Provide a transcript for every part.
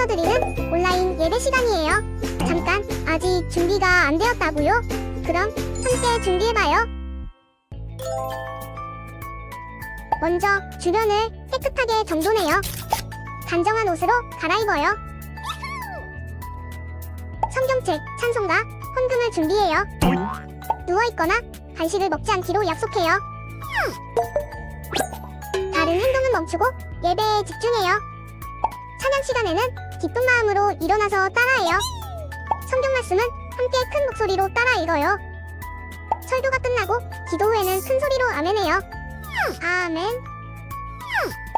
교회에서 드리는 온라인 예배 시간이에요. 잠깐, 아직 준비가 안 되었다고요? 그럼 함께 준비해봐요. 먼저 주변을 깨끗하게 정돈해요. 단정한 옷으로 갈아입어요. 성경책, 찬송가, 헌금을 준비해요. 누워있거나 간식을 먹지 않기로 약속해요. 다른 행동은 멈추고 예배에 집중해요. 찬양 시간에는 기쁜 마음으로 일어나서 따라해요. 성경 말씀은 함께 큰 목소리로 따라 읽어요. 설교가 끝나고 기도 후에는 큰 소리로 아멘해요. 아멘.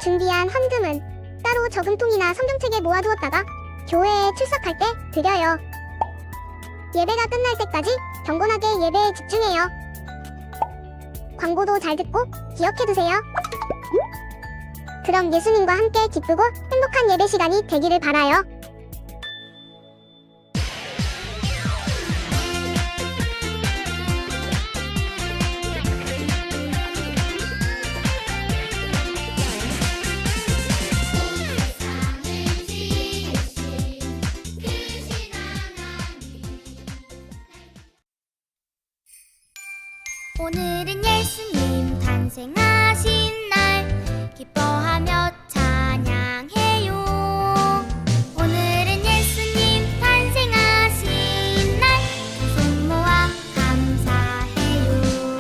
준비한 헌금은 따로 저금통이나 성경책에 모아두었다가 교회에 출석할 때 드려요. 예배가 끝날 때까지 경건하게 예배에 집중해요. 광고도 잘 듣고 기억해두세요. 그럼 예수님과 함께 기쁘고 행복한 예배 시간이 되기를 바라요. 오늘은 예수님 탄생하신 날 기뻐하며 찬양해요. 오늘은 예수님 탄생하신 날 두 손 모아 감사해요.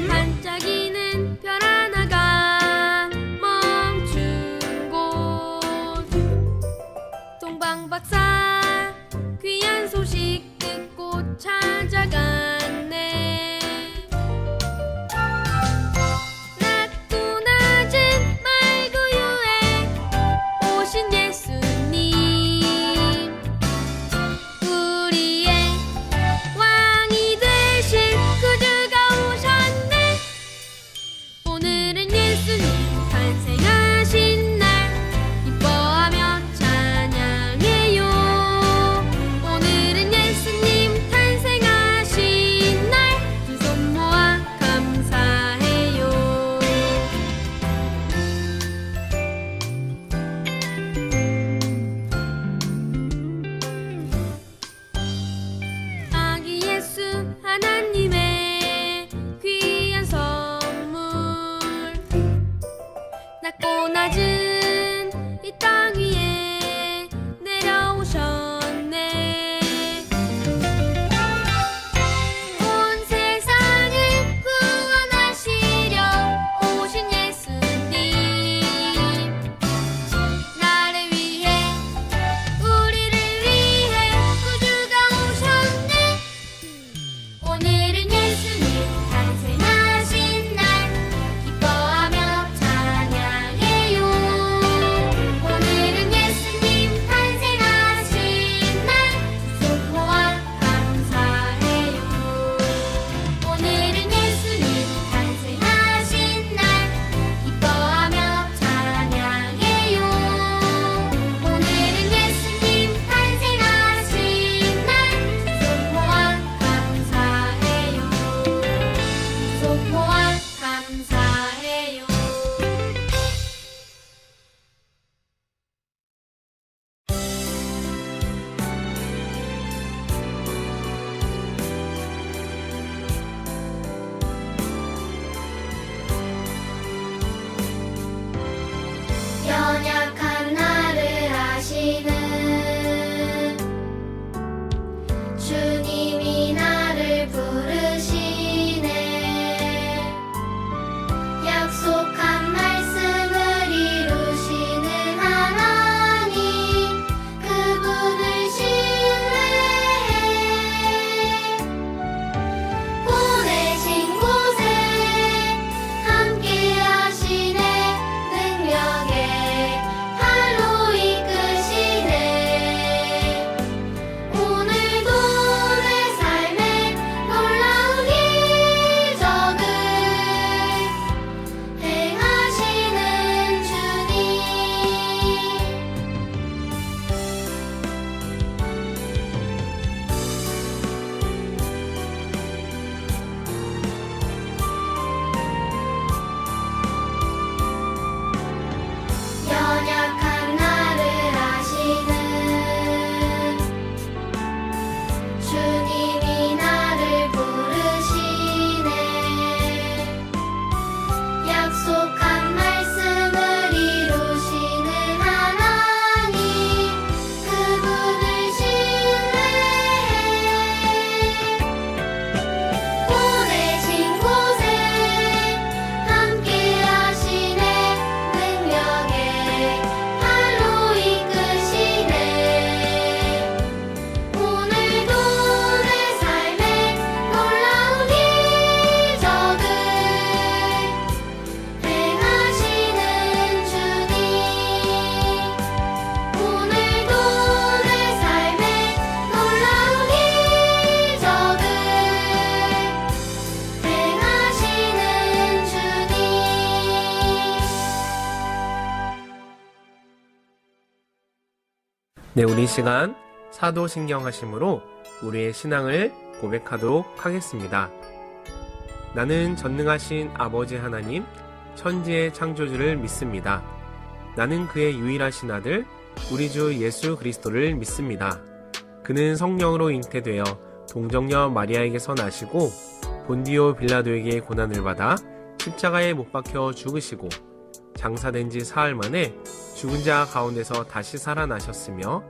반짝이는 별 하나가 멈춘 곳 동방박사 귀한 소식 듣고 찾아갔네. 낮고 낮은 말구유에 오신 예수님, 우리의 왕이 되실 구주가 오셨네. 오늘은 예수님 탄생하신 날 기뻐하며 찬양해요. 오늘은 예수님 탄생하신 날 두 손 모아 감사해요. 아기 예수 하나님의 귀한 선물, 낮고 낮은 이 땅 위에 내려오셨네. 온 세상을 구원하시려 오신 예수님, 나를 위해 우리를 위해 구주가 오셨네. 오늘은 예수님 탄생하신 날 기뻐하며 찬양해요. 오늘은 예수님 탄생하신 날 두 손 모아 감사해요. 오늘은 예수님 탄생하신 날 기뻐하며 찬양해요. 오늘은 예수님 탄생하신 날 두 손 모아 감사해요. 두 손 모아 감사해요. 연약한 나를 아시는 주님이 나를 부르시네. 약속한 말씀을 이루시는 하나님, 그분을 신뢰해. 보내신 곳에 함께 하시네. 능력의 팔로 이끄시네. 네, 우리 시간 사도신경하심으로 우리의 신앙을 고백하도록 하겠습니다. 나는 전능하신 아버지 하나님, 천지의 창조주를 믿습니다. 나는 그의 유일하신 아들, 우리 주 예수 그리스도를 믿습니다. 그는 성령으로 잉태되어 동정녀 마리아에게서 나시고 본디오 빌라도에게 고난을 받아 십자가에 못 박혀 죽으시고 장사된 지 사흘 만에 죽은 자 가운데서 다시 살아나셨으며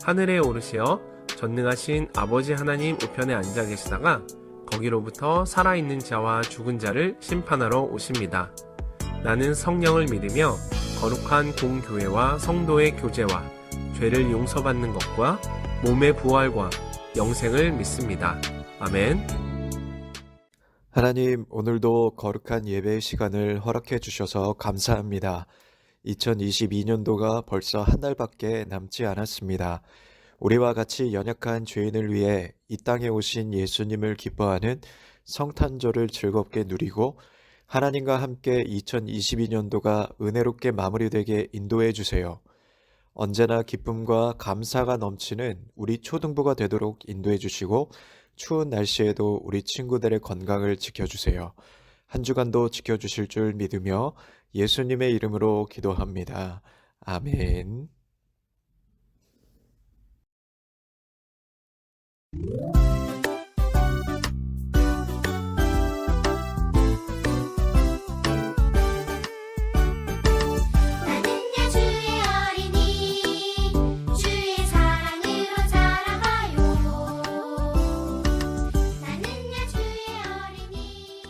하늘에 오르시어 전능하신 아버지 하나님 우편에 앉아 계시다가 거기로부터 살아있는 자와 죽은 자를 심판하러 오십니다. 나는 성령을 믿으며 거룩한 공교회와 성도의 교제와 죄를 용서받는 것과 몸의 부활과 영생을 믿습니다. 아멘. 하나님, 오늘도 거룩한 예배의 시간을 허락해 주셔서 감사합니다. 2022년도가 벌써 한 달밖에 남지 않았습니다. 우리와 같이 연약한 죄인을 위해 이 땅에 오신 예수님을 기뻐하는 성탄절을 즐겁게 누리고 하나님과 함께 2022년도가 은혜롭게 마무리되게 인도해 주세요. 언제나 기쁨과 감사가 넘치는 우리 초등부가 되도록 인도해 주시고 추운 날씨에도 우리 친구들의 건강을 지켜주세요. 한 주간도 지켜주실 줄 믿으며 예수님의 이름으로 기도합니다. 아멘. 나는야 주의 어린이 주의 사랑으로 자라가요. 나는야 주의 어린이.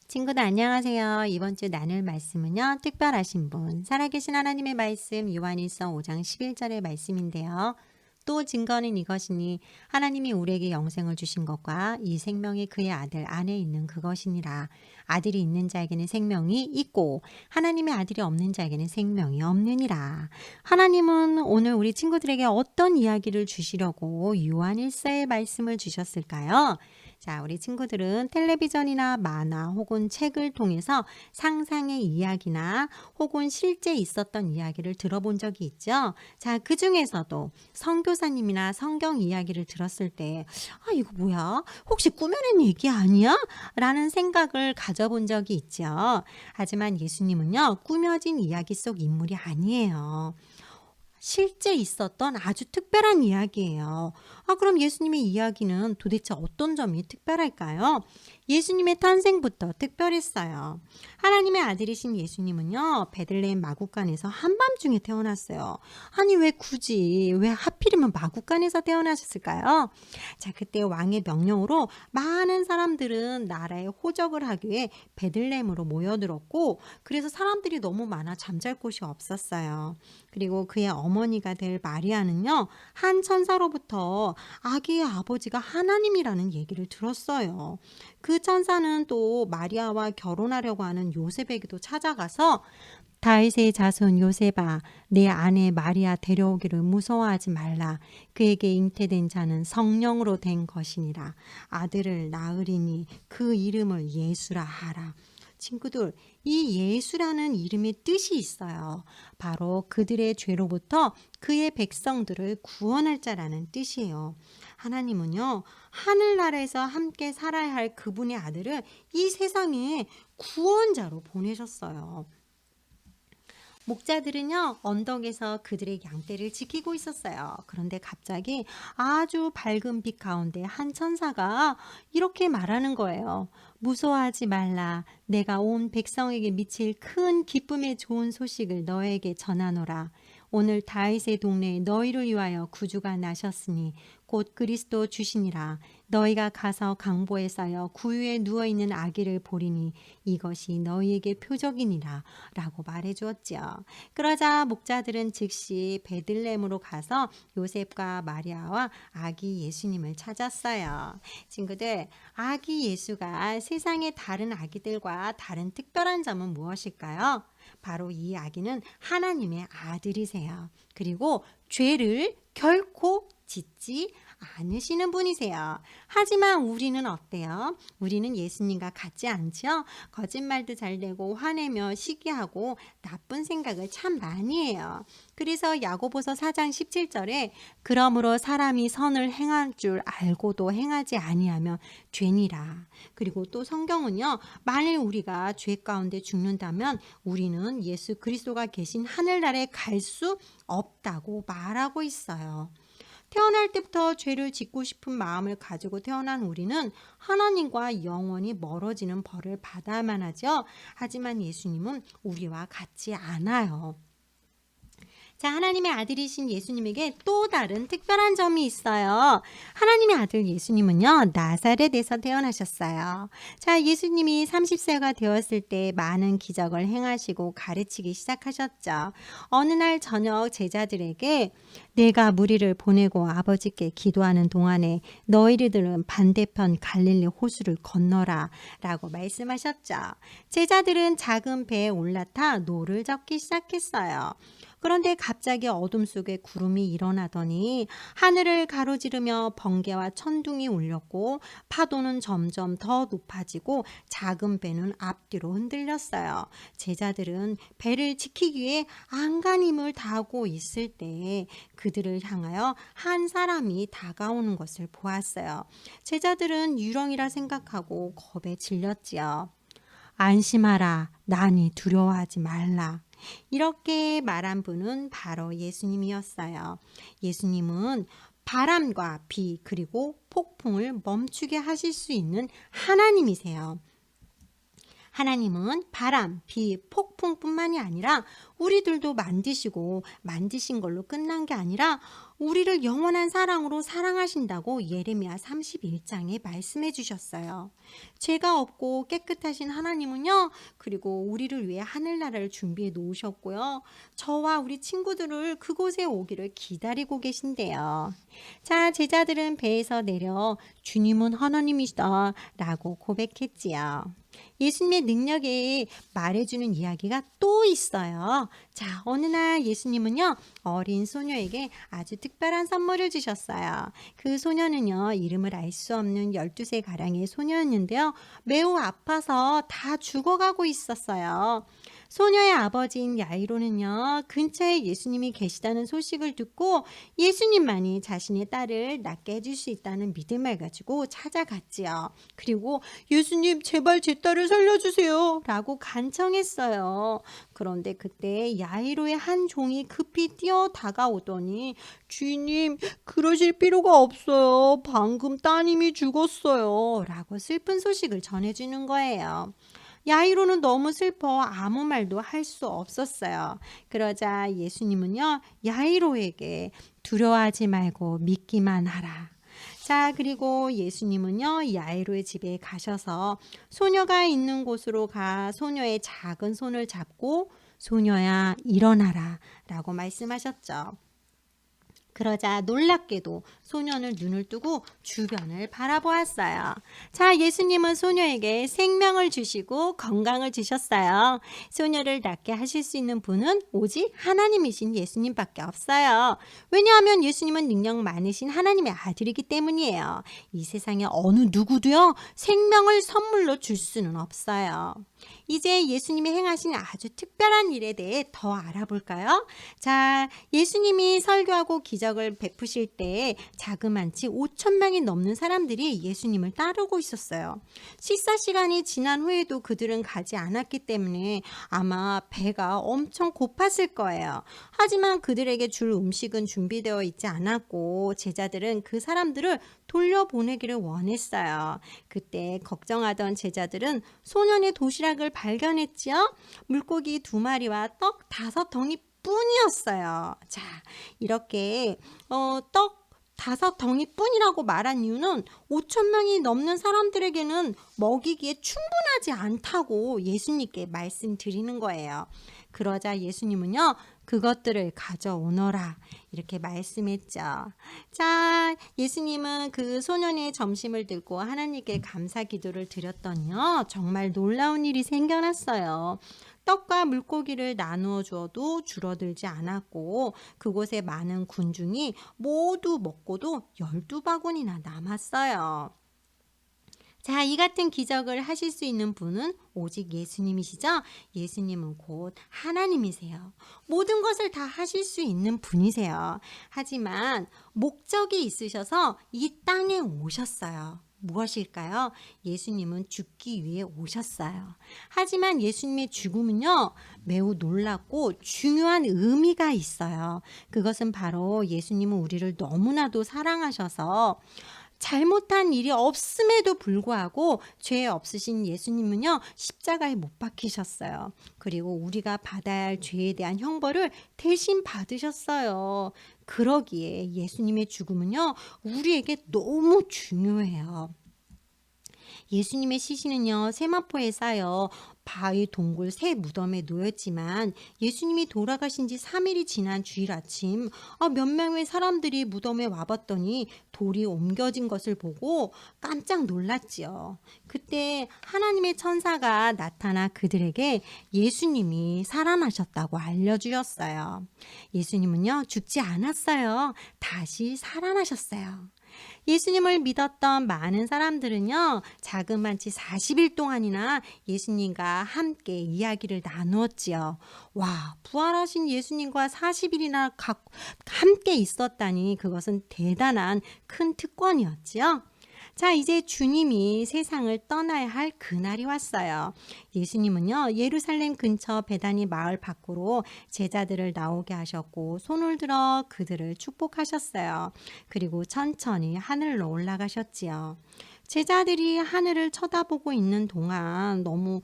친구들 안녕하세요. 이번 주 나눌 말씀은요. 특별하신 분, 살아계신 하나님의 말씀 요한일서 5장 11절의 말씀인데요. 또 증거는 이것이니 하나님이 우리에게 영생을 주신 것과 이 생명이 그의 아들 안에 있는 그것이니라. 아들이 있는 자에게는 생명이 있고 하나님의 아들이 없는 자에게는 생명이 없느니라. 하나님은 오늘 우리 친구들에게 어떤 이야기를 주시려고 요한일서의 말씀을 주셨을까요? 자, 우리 친구들은 텔레비전이나 만화 혹은 책을 통해서 상상의 이야기나 혹은 실제 있었던 이야기를 들어본 적이 있죠. 자, 그 중에서도 선교사님이나 성경 이야기를 들었을 때 이거 뭐야? 혹시 꾸며낸 얘기 아니야? 라는 생각을 가져본 적이 있죠. 하지만 예수님은요, 꾸며진 이야기 속 인물이 아니에요. 실제 있었던 아주 특별한 이야기예요. 그럼 예수님의 이야기는 도대체 어떤 점이 특별할까요? 예수님의 탄생부터 특별했어요. 하나님의 아들이신 예수님은요, 베들레헴 마구간에서 한밤중에 태어났어요. 아니, 왜 하필이면 마구간에서 태어나셨을까요? 자, 그때 왕의 명령으로 많은 사람들은 나라에 호적을 하기 위해 베들레헴으로 모여들었고, 그래서 사람들이 너무 많아 잠잘 곳이 없었어요. 그리고 그의 어머니가 될 마리아는요, 한 천사로부터 아기의 아버지가 하나님이라는 얘기를 들었어요. 그 천사는 또 마리아와 결혼하려고 하는 요셉에게도 찾아가서 다윗의 자손 요셉아, 내 아내 마리아 데려오기를 무서워하지 말라. 그에게 잉태된 자는 성령으로 된 것이니라. 아들을 낳으리니 그 이름을 예수라 하라. 친구들, 이 예수라는 이름의 뜻이 있어요. 바로 그들의 죄로부터 그의 백성들을 구원할 자라는 뜻이에요. 하나님은요, 하늘나라에서 함께 살아야 할 그분의 아들을 이 세상에 구원자로 보내셨어요. 목자들은요, 언덕에서 그들의 양떼를 지키고 있었어요. 그런데 갑자기 아주 밝은 빛 가운데 한 천사가 이렇게 말하는 거예요. 무서워하지 말라. 내가 온 백성에게 미칠 큰 기쁨의 좋은 소식을 너에게 전하노라. 오늘 다윗의 동네에 너희를 위하여 구주가 나셨으니 곧 그리스도 주시니라. 너희가 가서 강보에 쌓여 구유에 누워있는 아기를 보리니 이것이 너희에게 표적이니라 라고 말해 주었죠. 그러자 목자들은 즉시 베들레헴으로 가서 요셉과 마리아와 아기 예수님을 찾았어요. 친구들, 아기 예수가 세상의 다른 아기들과 다른 특별한 점은 무엇일까요? 바로 이 아기는 하나님의 아들이세요. 그리고 죄를 결코 짓지 않으시는 분이세요. 하지만 우리는 어때요? 우리는 예수님과 같지 않죠? 거짓말도 잘 되고 화내며 시기하고 나쁜 생각을 참 많이 해요. 그래서 야고보서 4장 17절에 그러므로 사람이 선을 행할 줄 알고도 행하지 아니하면 죄니라. 그리고 또 성경은요, 만일 우리가 죄 가운데 죽는다면 우리는 예수 그리스도가 계신 하늘나라에 갈 수 없다고 말하고 있어요. 태어날 때부터 죄를 짓고 싶은 마음을 가지고 태어난 우리는 하나님과 영원히 멀어지는 벌을 받아야만 하죠. 하지만 예수님은 우리와 같지 않아요. 자, 하나님의 아들이신 예수님에게 또 다른 특별한 점이 있어요. 하나님의 아들 예수님은요, 나사렛에서 태어나셨어요. 자, 예수님이 30세가 되었을 때 많은 기적을 행하시고 가르치기 시작하셨죠. 어느 날 저녁 제자들에게 내가 무리를 보내고 아버지께 기도하는 동안에 너희들은 반대편 갈릴리 호수를 건너라 라고 말씀하셨죠. 제자들은 작은 배에 올라타 노를 젓기 시작했어요. 그런데 갑자기 어둠 속에 구름이 일어나더니 하늘을 가로지르며 번개와 천둥이 울렸고 파도는 점점 더 높아지고 작은 배는 앞뒤로 흔들렸어요. 제자들은 배를 지키기 위해 안간 힘을 다하고 있을 때 그들을 향하여 한 사람이 다가오는 것을 보았어요. 제자들은 유령이라 생각하고 겁에 질렸지요. 안심하라, 나니 두려워하지 말라. 이렇게 말한 분은 바로 예수님이었어요. 예수님은 바람과 비 그리고 폭풍을 멈추게 하실 수 있는 하나님이세요. 하나님은 바람, 비, 폭풍뿐만이 아니라 우리들도 만드시고 만드신 걸로 끝난 게 아니라 우리를 영원한 사랑으로 사랑하신다고 예레미야 31장에 말씀해 주셨어요. 죄가 없고 깨끗하신 하나님은요, 그리고 우리를 위해 하늘나라를 준비해 놓으셨고요, 저와 우리 친구들을 그곳에 오기를 기다리고 계신대요. 자, 제자들은 배에서 내려 주님은 하나님이시다 라고 고백했지요. 예수님의 능력에 말해주는 이야기가 또 있어요. 자, 어느 날 예수님은요, 어린 소녀에게 아주 특별한 선물을 주셨어요. 그 소녀는요, 이름을 알 수 없는 12세 가량의 소녀였는데요, 매우 아파서 다 죽어가고 있었어요. 소녀의 아버지인 야이로는요, 근처에 예수님이 계시다는 소식을 듣고 예수님만이 자신의 딸을 낫게 해줄 수 있다는 믿음을 가지고 찾아갔지요. 그리고 예수님 제발 제 딸을 살려주세요 라고 간청했어요. 그런데 그때 야이로의 한 종이 급히 뛰어 다가오더니 주인님 그러실 필요가 없어요. 방금 따님이 죽었어요 라고 슬픈 소식을 전해주는 거예요. 야이로는 너무 슬퍼 아무 말도 할 수 없었어요. 그러자 예수님은요, 야이로에게 두려워하지 말고 믿기만 하라. 자, 그리고 예수님은요, 야이로의 집에 가셔서 소녀가 있는 곳으로 가 소녀의 작은 손을 잡고 소녀야 일어나라 라고 말씀하셨죠. 그러자 놀랍게도 소녀는 눈을 뜨고 주변을 바라보았어요. 자, 예수님은 소녀에게 생명을 주시고 건강을 주셨어요. 소녀를 낫게 하실 수 있는 분은 오직 하나님이신 예수님밖에 없어요. 왜냐하면 예수님은 능력 많으신 하나님의 아들이기 때문이에요. 이 세상에 어느 누구도요, 생명을 선물로 줄 수는 없어요. 이제 예수님이 행하신 아주 특별한 일에 대해 더 알아볼까요? 자, 예수님이 설교하고 기적을 베푸실 때 자그만치 5,000명이 넘는 사람들이 예수님을 따르고 있었어요. 식사 시간이 지난 후에도 그들은 가지 않았기 때문에 아마 배가 엄청 고팠을 거예요. 하지만 그들에게 줄 음식은 준비되어 있지 않았고 제자들은 그 사람들을 돌려보내기를 원했어요. 그때 걱정하던 제자들은 소년의 도시락을 발견했지요. 물고기 2마리와 떡 5덩이 뿐이었어요. 자, 이렇게 떡 5덩이 뿐이라고 말한 이유는 5,000명이 넘는 사람들에게는 먹이기에 충분하지 않다고 예수님께 말씀드리는 거예요. 그러자 예수님은요, 그것들을 가져오너라 이렇게 말씀했죠. 자, 예수님은 그 소년의 점심을 들고 하나님께 감사 기도를 드렸더니요, 정말 놀라운 일이 생겨났어요. 떡과 물고기를 나누어 주어도 줄어들지 않았고 그곳에 많은 군중이 모두 먹고도 12바구니나 남았어요. 자, 이 같은 기적을 하실 수 있는 분은 오직 예수님이시죠? 예수님은 곧 하나님이세요. 모든 것을 다 하실 수 있는 분이세요. 하지만 목적이 있으셔서 이 땅에 오셨어요. 무엇일까요? 예수님은 죽기 위해 오셨어요. 하지만 예수님의 죽음은요, 매우 놀랍고 중요한 의미가 있어요. 그것은 바로 예수님은 우리를 너무나도 사랑하셔서 잘못한 일이 없음에도 불구하고 죄 없으신 예수님은요, 십자가에 못 박히셨어요. 그리고 우리가 받아야 할 죄에 대한 형벌을 대신 받으셨어요. 그러기에 예수님의 죽음은요, 우리에게 너무 중요해요. 예수님의 시신은요, 세마포에 쌓여 바위 동굴 새 무덤에 놓였지만 예수님이 돌아가신 지 3일이 지난 주일 아침 몇 명의 사람들이 무덤에 와봤더니 돌이 옮겨진 것을 보고 깜짝 놀랐지요. 그때 하나님의 천사가 나타나 그들에게 예수님이 살아나셨다고 알려주었어요. 예수님은요, 죽지 않았어요. 다시 살아나셨어요. 예수님을 믿었던 많은 사람들은요, 자그만치 40일 동안이나 예수님과 함께 이야기를 나누었지요. 와, 부활하신 예수님과 40일이나 함께 있었다니 그것은 대단한 큰 특권이었지요. 자, 이제 주님이 세상을 떠나야 할 그날이 왔어요. 예수님은요, 예루살렘 근처 베다니 마을 밖으로 제자들을 나오게 하셨고 손을 들어 그들을 축복하셨어요. 그리고 천천히 하늘로 올라가셨지요. 제자들이 하늘을 쳐다보고 있는 동안 너무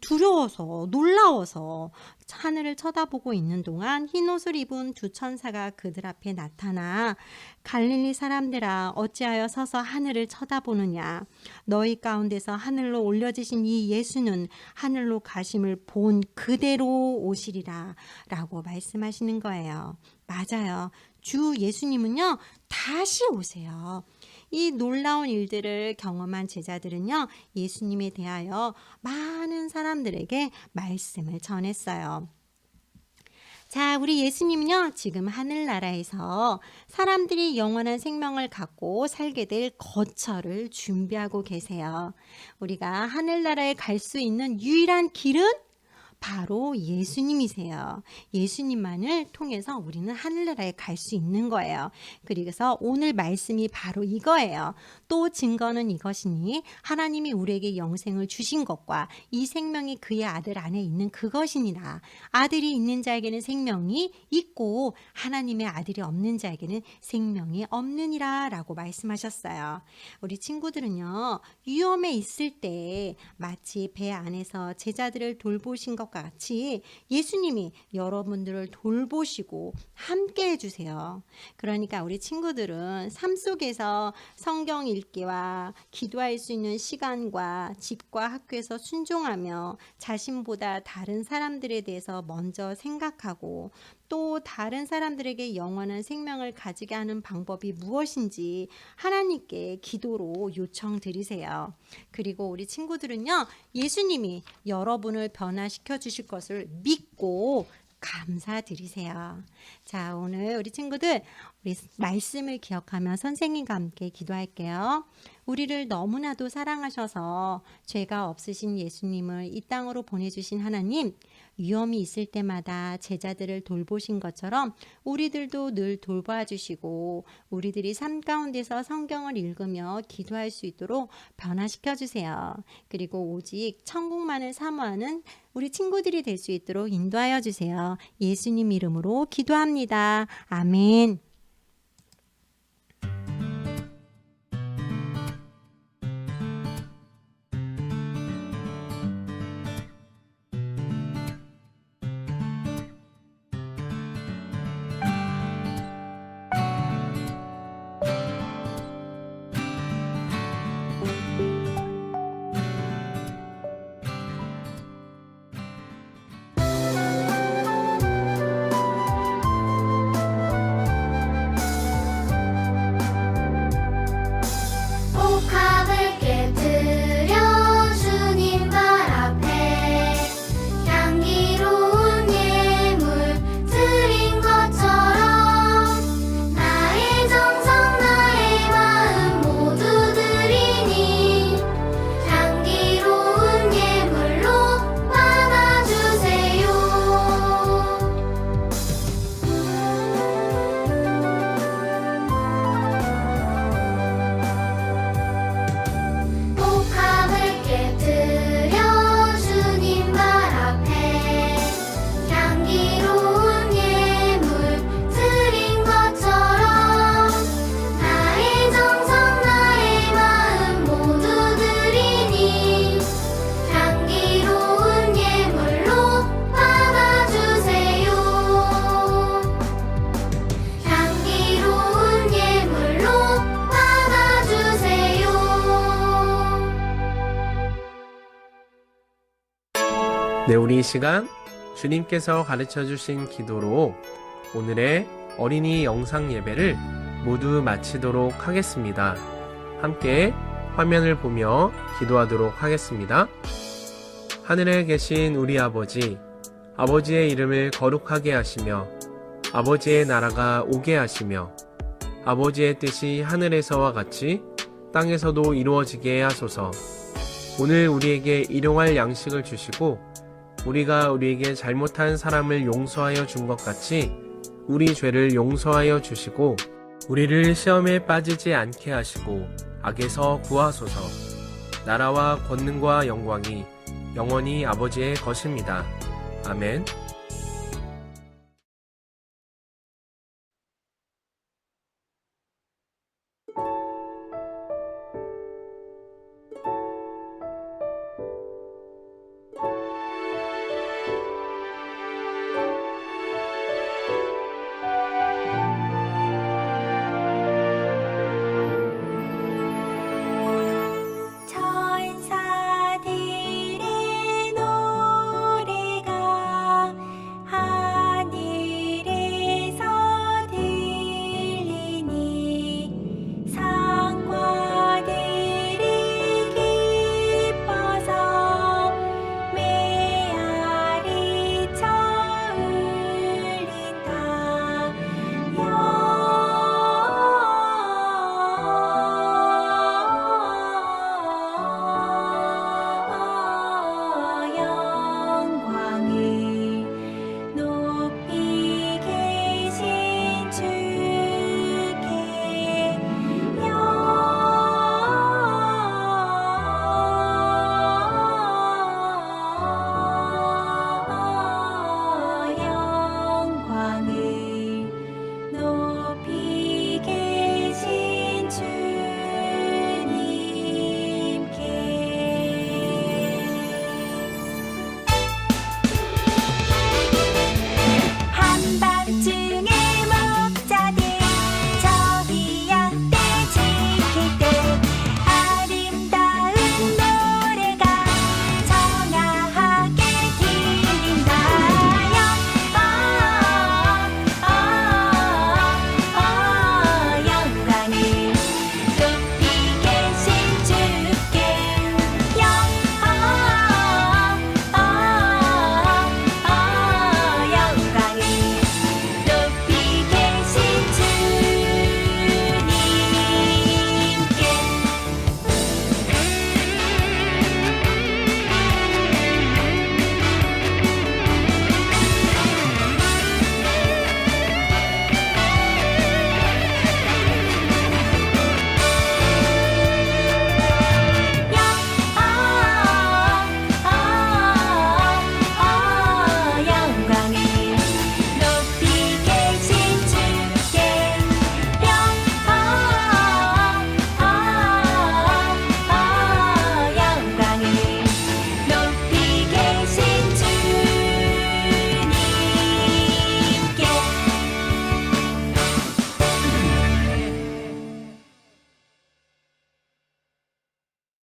두려워서 놀라워서 하늘을 쳐다보고 있는 동안 흰옷을 입은 두 천사가 그들 앞에 나타나 갈릴리 사람들아 어찌하여 서서 하늘을 쳐다보느냐 너희 가운데서 하늘로 올려지신 이 예수는 하늘로 가심을 본 그대로 오시리라 라고 말씀하시는 거예요. 맞아요. 주 예수님은요 다시 오세요. 이 놀라운 일들을 경험한 제자들은요, 예수님에 대하여 많은 사람들에게 말씀을 전했어요. 자, 우리 예수님은요, 지금 하늘나라에서 사람들이 영원한 생명을 갖고 살게 될 거처를 준비하고 계세요. 우리가 하늘나라에 갈 수 있는 유일한 길은 바로 예수님이세요. 예수님만을 통해서 우리는 하늘나라에 갈 수 있는 거예요. 그래서 오늘 말씀이 바로 이거예요. 또 증거는 이것이니 하나님이 우리에게 영생을 주신 것과 이 생명이 그의 아들 안에 있는 그것이니라. 아들이 있는 자에게는 생명이 있고 하나님의 아들이 없는 자에게는 생명이 없느니라 라고 말씀하셨어요. 우리 친구들은요, 위험에 있을 때 마치 배 안에서 제자들을 돌보신 것 같이 예수님이 여러분들을 돌보시고 함께 해주세요. 그러니까 우리 친구들은 삶 속에서 성경 읽기와 기도할 수 있는 시간과 집과 학교에서 순종하며 자신보다 다른 사람들에 대해서 먼저 생각하고 또 다른 사람들에게 영원한 생명을 가지게 하는 방법이 무엇인지 하나님께 기도로 요청드리세요. 그리고 우리 친구들은요, 예수님이 여러분을 변화시켜 주실 것을 믿고 감사드리세요. 자, 오늘 우리 친구들 우리 말씀을 기억하며 선생님과 함께 기도할게요. 우리를 너무나도 사랑하셔서 죄가 없으신 예수님을 이 땅으로 보내주신 하나님, 위험이 있을 때마다 제자들을 돌보신 것처럼 우리들도 늘 돌봐 주시고 우리들이 삶 가운데서 성경을 읽으며 기도할 수 있도록 변화시켜 주세요. 그리고 오직 천국만을 사모하는 우리 친구들이 될 수 있도록 인도하여 주세요. 예수님 이름으로 기도합니다. 아멘. 네, 우리 이 시간 주님께서 가르쳐 주신 기도로 오늘의 어린이 영상 예배를 모두 마치도록 하겠습니다. 함께 화면을 보며 기도하도록 하겠습니다. 하늘에 계신 우리 아버지, 아버지의 이름을 거룩하게 하시며 아버지의 나라가 오게 하시며 아버지의 뜻이 하늘에서와 같이 땅에서도 이루어지게 하소서. 오늘 우리에게 일용할 양식을 주시고 우리가 우리에게 잘못한 사람을 용서하여 준 것 같이 우리 죄를 용서하여 주시고 우리를 시험에 빠지지 않게 하시고 악에서 구하소서. 나라와 권능과 영광이 영원히 아버지의 것입니다. 아멘.